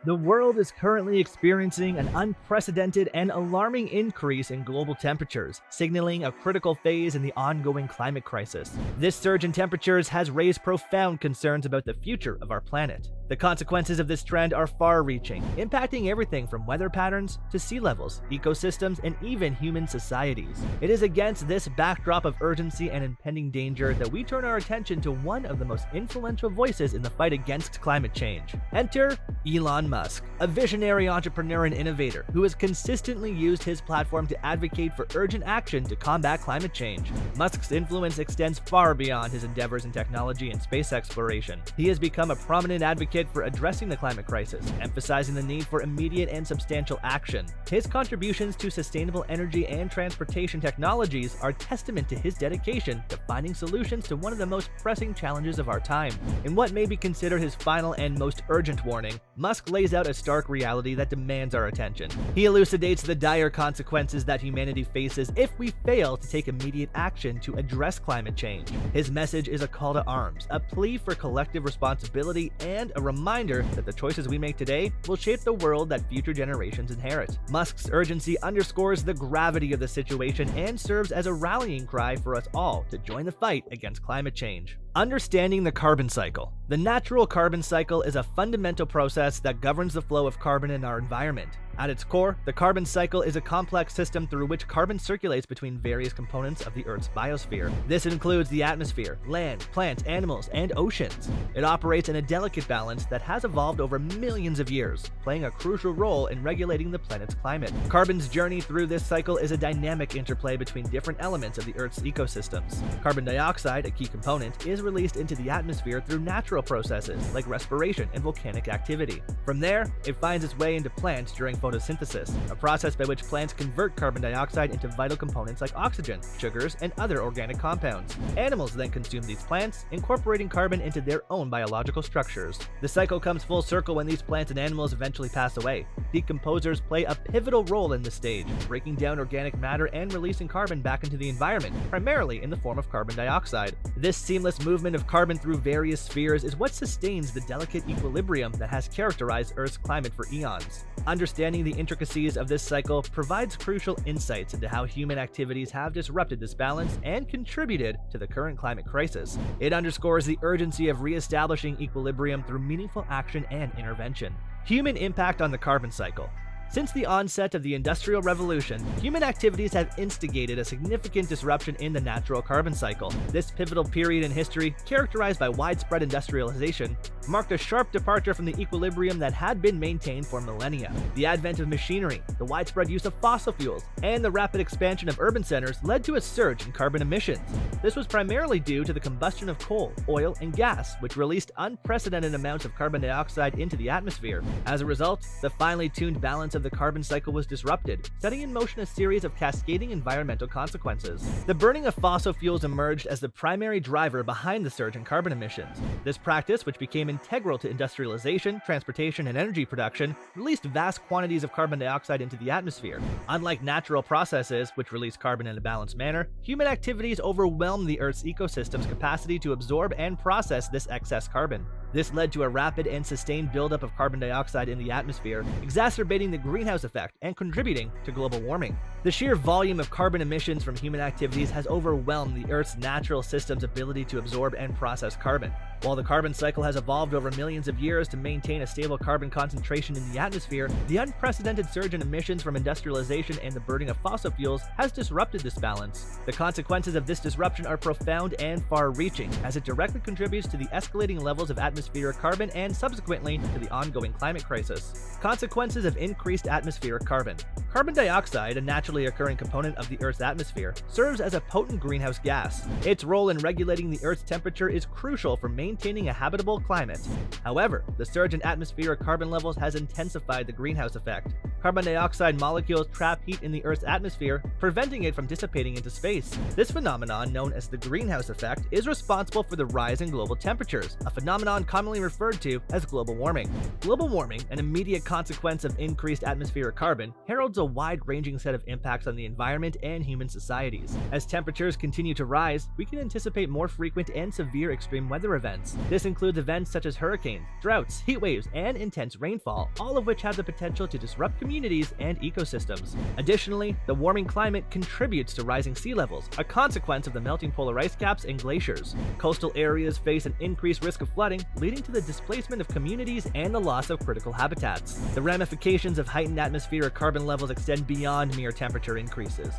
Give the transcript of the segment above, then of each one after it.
The world is currently experiencing an unprecedented and alarming increase in global temperatures, signaling a critical phase in the ongoing climate crisis. This surge in temperatures has raised profound concerns about the future of our planet. The consequences of this trend are far-reaching, impacting everything from weather patterns to sea levels, ecosystems, and even human societies. It is against this backdrop of urgency and impending danger that we turn our attention to one of the most influential voices in the fight against climate change. Enter Elon Musk, a visionary entrepreneur and innovator who has consistently used his platform to advocate for urgent action to combat climate change. Musk's influence extends far beyond his endeavors in technology and space exploration. He has become a prominent advocate for addressing the climate crisis, emphasizing the need for immediate and substantial action. His contributions to sustainable energy and transportation technologies are testament to his dedication to finding solutions to one of the most pressing challenges of our time. In what may be considered his final and most urgent warning, Musk lays out a stark reality that demands our attention. He elucidates the dire consequences that humanity faces if we fail to take immediate action to address climate change. His message is a call to arms, a plea for collective responsibility, and a reminder that the choices we make today will shape the world that future generations inherit. Musk's urgency underscores the gravity of the situation and serves as a rallying cry for us all to join the fight against climate change. Understanding the carbon cycle. The natural carbon cycle is a fundamental process that governs the flow of carbon in our environment. At its core, the carbon cycle is a complex system through which carbon circulates between various components of the Earth's biosphere. This includes the atmosphere, land, plants, animals, and oceans. It operates in a delicate balance that has evolved over millions of years, playing a crucial role in regulating the planet's climate. Carbon's journey through this cycle is a dynamic interplay between different elements of the Earth's ecosystems. Carbon dioxide, a key component, is released into the atmosphere through natural processes like respiration and volcanic activity. From there, it finds its way into plants during photosynthesis, a process by which plants convert carbon dioxide into vital components like oxygen, sugars, and other organic compounds. Animals then consume these plants, incorporating carbon into their own biological structures. The cycle comes full circle when these plants and animals eventually pass away. Decomposers play a pivotal role in this stage, breaking down organic matter and releasing carbon back into the environment, primarily in the form of carbon dioxide. This seamless movement of carbon through various spheres is what sustains the delicate equilibrium that has characterized Earth's climate for eons. Understanding the intricacies of this cycle provides crucial insights into how human activities have disrupted this balance and contributed to the current climate crisis. It underscores the urgency of reestablishing equilibrium through meaningful action and intervention. Human impact on the carbon cycle. Since the onset of the Industrial Revolution, human activities have instigated a significant disruption in the natural carbon cycle. This pivotal period in history, characterized by widespread industrialization, marked a sharp departure from the equilibrium that had been maintained for millennia. The advent of machinery, the widespread use of fossil fuels, and the rapid expansion of urban centers led to a surge in carbon emissions. This was primarily due to the combustion of coal, oil, and gas, which released unprecedented amounts of carbon dioxide into the atmosphere. As a result, the finely tuned balance of the carbon cycle was disrupted, setting in motion a series of cascading environmental consequences. The burning of fossil fuels emerged as the primary driver behind the surge in carbon emissions. This practice, which became integral to industrialization, transportation, and energy production, released vast quantities of carbon dioxide into the atmosphere. Unlike natural processes, which release carbon in a balanced manner, human activities overwhelm the Earth's ecosystem's capacity to absorb and process this excess carbon. This led to a rapid and sustained buildup of carbon dioxide in the atmosphere, exacerbating the greenhouse effect and contributing to global warming. The sheer volume of carbon emissions from human activities has overwhelmed the Earth's natural system's ability to absorb and process carbon. While the carbon cycle has evolved over millions of years to maintain a stable carbon concentration in the atmosphere, the unprecedented surge in emissions from industrialization and the burning of fossil fuels has disrupted this balance. The consequences of this disruption are profound and far-reaching, as it directly contributes to the escalating levels of atmospheric carbon and subsequently to the ongoing climate crisis. Consequences of increased atmospheric carbon. Carbon dioxide, a naturally occurring component of the Earth's atmosphere, serves as a potent greenhouse gas. Its role in regulating the Earth's temperature is crucial for maintaining a habitable climate. However, the surge in atmospheric carbon levels has intensified the greenhouse effect. Carbon dioxide molecules trap heat in the Earth's atmosphere, preventing it from dissipating into space. This phenomenon, known as the greenhouse effect, is responsible for the rise in global temperatures, a phenomenon commonly referred to as global warming. Global warming, an immediate consequence of increased atmospheric carbon, heralds a wide-ranging set of impacts on the environment and human societies. As temperatures continue to rise, we can anticipate more frequent and severe extreme weather events. This includes events such as hurricanes, droughts, heat waves, and intense rainfall, all of which have the potential to disrupt communities and ecosystems. Additionally, the warming climate contributes to rising sea levels, a consequence of the melting polar ice caps and glaciers. Coastal areas face an increased risk of flooding, leading to the displacement of communities and the loss of critical habitats. The ramifications of heightened atmospheric carbon levels extend beyond mere temperature increases.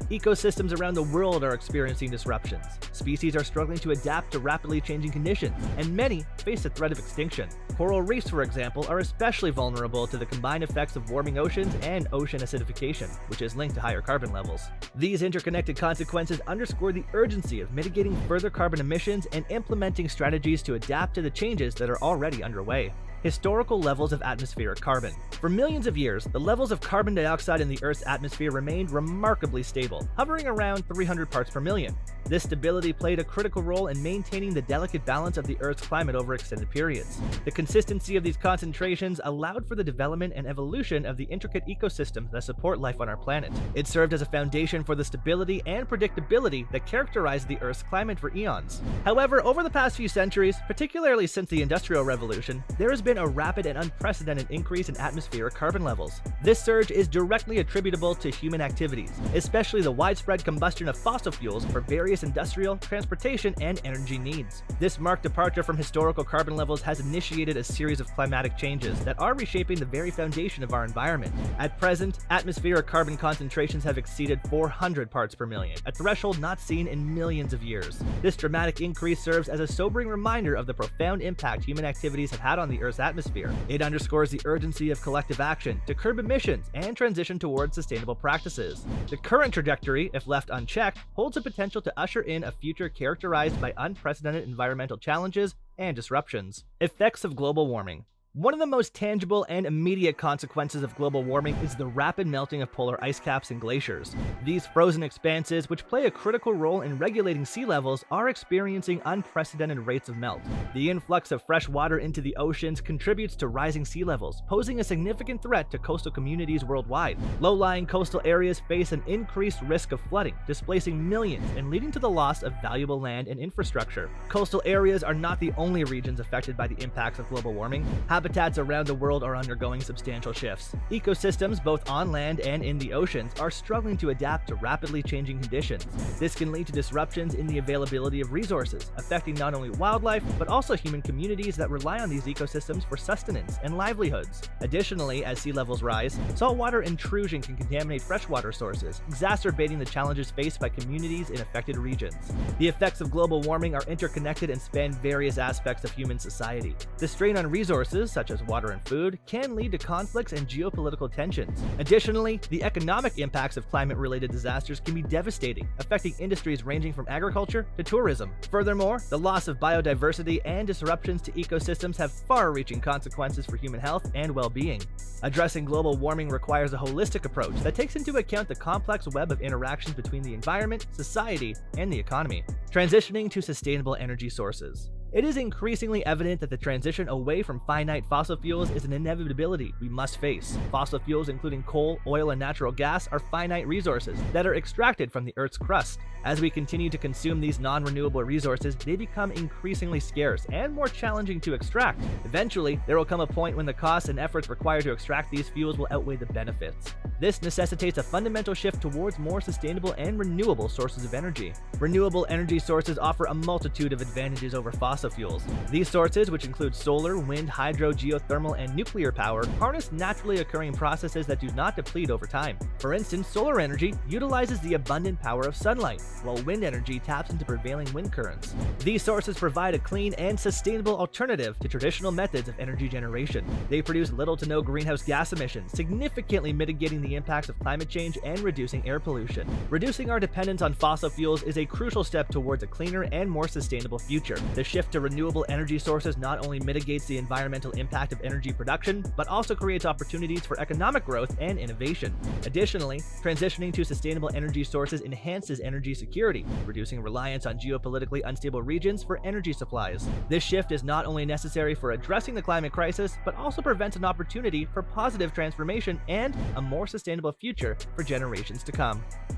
Ecosystems around the world are experiencing disruptions. Species are struggling to adapt to rapidly changing conditions, and many face the threat of extinction. Coral reefs, for example, are especially vulnerable to the combined effects of warming oceans and ocean acidification, which is linked to higher carbon levels. These interconnected consequences underscore the urgency of mitigating further carbon emissions and implementing strategies to adapt to the changes that are already underway. Historical levels of atmospheric carbon. For millions of years, the levels of carbon dioxide in the Earth's atmosphere remained remarkably stable, hovering around 300 parts per million. This stability played a critical role in maintaining the delicate balance of the Earth's climate over extended periods. The consistency of these concentrations allowed for the development and evolution of the intricate ecosystems that support life on our planet. It served as a foundation for the stability and predictability that characterized the Earth's climate for eons. However, over the past few centuries, particularly since the Industrial Revolution, there has been a rapid and unprecedented increase in atmospheric carbon levels. This surge is directly attributable to human activities, especially the widespread combustion of fossil fuels for various industrial, transportation, and energy needs. This marked departure from historical carbon levels has initiated a series of climatic changes that are reshaping the very foundation of our environment. At present, atmospheric carbon concentrations have exceeded 400 parts per million, a threshold not seen in millions of years. This dramatic increase serves as a sobering reminder of the profound impact human activities have had on the Earth's atmosphere. It underscores the urgency of collective action to curb emissions and transition towards sustainable practices. The current trajectory, if left unchecked, holds the potential to usher in a future characterized by unprecedented environmental challenges and disruptions. Effects of global warming. One of the most tangible and immediate consequences of global warming is the rapid melting of polar ice caps and glaciers. These frozen expanses, which play a critical role in regulating sea levels, are experiencing unprecedented rates of melt. The influx of fresh water into the oceans contributes to rising sea levels, posing a significant threat to coastal communities worldwide. Low-lying coastal areas face an increased risk of flooding, displacing millions and leading to the loss of valuable land and infrastructure. Coastal areas are not the only regions affected by the impacts of global warming. Habitats around the world are undergoing substantial shifts. Ecosystems, both on land and in the oceans, are struggling to adapt to rapidly changing conditions. This can lead to disruptions in the availability of resources, affecting not only wildlife, but also human communities that rely on these ecosystems for sustenance and livelihoods. Additionally, as sea levels rise, saltwater intrusion can contaminate freshwater sources, exacerbating the challenges faced by communities in affected regions. The effects of global warming are interconnected and span various aspects of human society. The strain on resources, such as water and food, can lead to conflicts and geopolitical tensions. Additionally, the economic impacts of climate-related disasters can be devastating, affecting industries ranging from agriculture to tourism. Furthermore, the loss of biodiversity and disruptions to ecosystems have far-reaching consequences for human health and well-being. Addressing global warming requires a holistic approach that takes into account the complex web of interactions between the environment, society, and the economy. Transitioning to sustainable energy sources. It is increasingly evident that the transition away from finite fossil fuels is an inevitability we must face. Fossil fuels, including coal, oil, and natural gas, are finite resources that are extracted from the Earth's crust. As we continue to consume these non-renewable resources, they become increasingly scarce and more challenging to extract. Eventually, there will come a point when the costs and efforts required to extract these fuels will outweigh the benefits. This necessitates a fundamental shift towards more sustainable and renewable sources of energy. Renewable energy sources offer a multitude of advantages over fossil fuels. These sources, which include solar, wind, hydro, geothermal, and nuclear power, harness naturally occurring processes that do not deplete over time. For instance, solar energy utilizes the abundant power of sunlight, while wind energy taps into prevailing wind currents. These sources provide a clean and sustainable alternative to traditional methods of energy generation. They produce little to no greenhouse gas emissions, significantly mitigating the impacts of climate change and reducing air pollution. Reducing our dependence on fossil fuels is a crucial step towards a cleaner and more sustainable future. The shift shift to renewable energy sources not only mitigates the environmental impact of energy production, but also creates opportunities for economic growth and innovation. Additionally, transitioning to sustainable energy sources enhances energy security, reducing reliance on geopolitically unstable regions for energy supplies. This shift is not only necessary for addressing the climate crisis, but also presents an opportunity for positive transformation and a more sustainable future for generations to come.